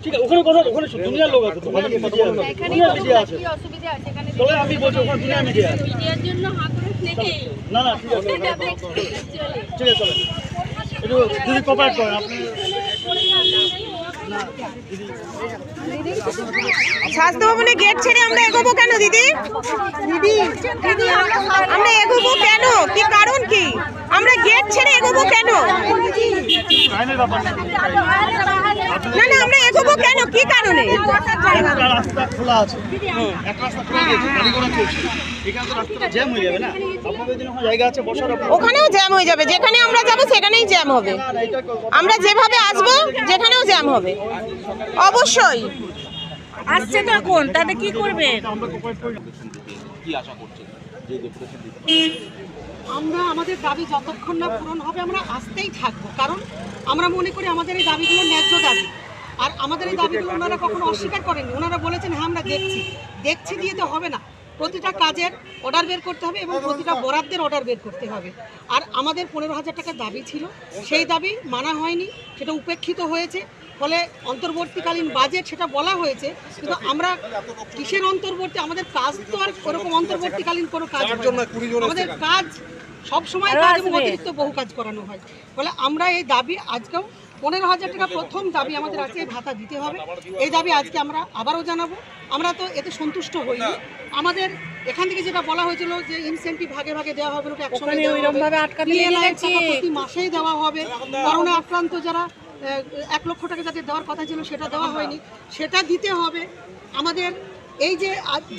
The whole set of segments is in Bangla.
ঠিক আছে, ওখানে কথা ওখানে দুনিয়ার লোক আছে তো, ওখানে দুনিয়ার মিডিয়া আছে। তবে আমি বলছি ওখানে দুনিয়ার মিডিয়া আছে। মিডিয়ার জন্য আগ্রহ নেই। না না ঠিক আছে, ঠিক আছে চলে একটু যদি কোঅপারেট করেন আপনি। স্বাস্থ্য ভবনে গেট ছেড়ে আমরা এগোবো কেন দিদি? দিদি আমরা এগোবো কেন? কি কারণ কি? আমরা গেট ছেড়ে এগোবো কেন? না না আমরা এগোবো কেন? কি কারণে? রাস্তা খোলা আছে, এক রাস্তা খুলে গেছে, গাড়ি ঘোড়া চলছে, এখানে তো রাস্তাটা জ্যাম হয়ে যাবে না? আপনাদের জন্য জায়গা আছে বসার, ওখানেও জ্যাম হয়ে যাবে, যেখানে আমরা যাবো সেখানেই জ্যাম হবে। আমরা যেভাবে আসবো যেখানেও জ্যাম হবে অবশ্যই। আসছে তখন তাতে কি করবে? কি আশা করছেন যে ডেপুটেশন দিতে? আমরা আমাদের দাবি যতক্ষণ না পূরণ হবে আমরা আসতেই থাকবো, কারণ আমরা মনে করি আমাদের এই দাবিগুলো ন্যায্য দাবি। আর আমাদের এই দাবিগুলো ওনারা কখনো অস্বীকার করেননি, ওনারা বলেছেন হ্যাঁ আমরা দেখছি দিয়ে তো হবে না, প্রতিটা কাজের অর্ডার বের করতে হবে এবং প্রতিটা বরাদ্দের অর্ডার বের করতে হবে। আর আমাদের 15,000 টাকার দাবি ছিল, সেই দাবি মানা হয়নি, সেটা উপেক্ষিত হয়েছে। ফলে অন্তর্বর্তীকালীন বাজেট সেটা বলা হয়েছে, কিন্তু আমরা কিসের অন্তর্বর্তী, আমাদের কাজ তো আর ওরকম অন্তর্বর্তীকালীন কোনো কাজ হয় না। আমাদের কাজ সবসময় কাজ এবং অতিরিক্ত বহু কাজ করানো হয়। ফলে আমরা এই দাবি আজকেও 15,000 টাকা প্রথম দাবি আমাদের আছে, ভাতা দিতে হবে। এই দাবি আজকে আমরা আবারও জানাবো। আমরা তো এতে সন্তুষ্ট হইনি। আমাদের এখান থেকে যেটা বলা হয়েছিল যে ইনসেন্টিভ ভাগে ভাগে দেওয়া হবে, ওটা একসঙ্গে প্রতি মাসেই দেওয়া হবে। করোনা আক্রান্ত যারা 1 লক্ষ টাকা যাদের দেওয়ার কথা ছিল সেটা দেওয়া হয়নি, সেটা দিতে হবে। আমাদের এই যে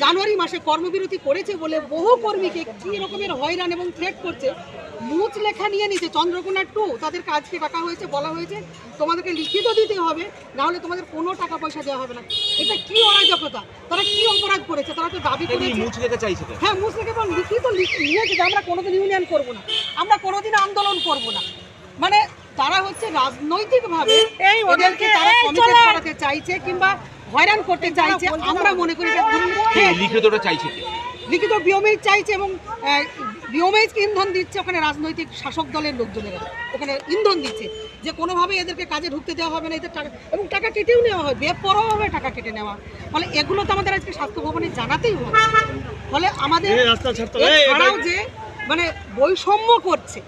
জানুয়ারি মাসে কর্মবিরতি করেছে বলে বহু কর্মীকে কী রকমের হয়রান এবং থ্রেট করছে, মুচ লেখা নিয়ে নিচ্ছে। চন্দ্রকোনা 2 তাদেরকে আজকে ডাকা হয়েছে, বলা হয়েছে তোমাদেরকে লিখিত দিতে হবে, নাহলে তোমাদের কোনো টাকা পয়সা দেওয়া হবে না। এটা কি অরাজকতা, তারা কি অপরাধ করেছে? তারা তো দাবি করেছে, মুছ লেখা চাইছে, হ্যাঁ মুচ লেখা এবং লিখিত নিয়েছে যে আমরা কোনোদিন ইউনিয়ন করবো না, আমরা কোনোদিন আন্দোলন করবো না। মানে তারা হচ্ছে রাজনৈতিকভাবে ওদেরকে তারা কমিটেড করাতে চাইছে কিংবা হয়রান করতে চাইছে। আমরা মনে করি লিখিতটা চাইছে, লিখিত বিওমেজ চাইছে এবং বিওমেজকে ইন্ধন দিচ্ছে ওখানে রাজনৈতিক শাসক দলের লোকজনেরা, ওখানে ইন্ধন দিচ্ছে যে কোনোভাবে এদেরকে কাজে ঢুকতে দেওয়া হবে না, এদের টাকা এবং টাকা কেটেও নেওয়া হয়, বেপরোয়াভাবে টাকা কেটে নেওয়া। ফলে এগুলো তো আমাদের আজকে স্বাস্থ্য ভবনে জানাতেই হবে। ফলে আমাদের এছাড়াও যে মানে বৈষম্য করছে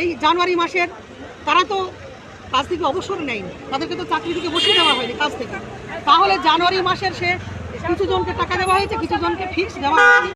এই জানুয়ারি মাসের, তারা তো কাজ থেকে অবসর নেয়নি, তাদেরকে তো চাকরি থেকে বসিয়ে দেওয়া হয়নি কাজ থেকে। তাহলে জানুয়ারি মাসের সে কিছু জনকে টাকা দেওয়া হয়েছে, কিছু জনকে ফিক্স দেওয়া হয়নি।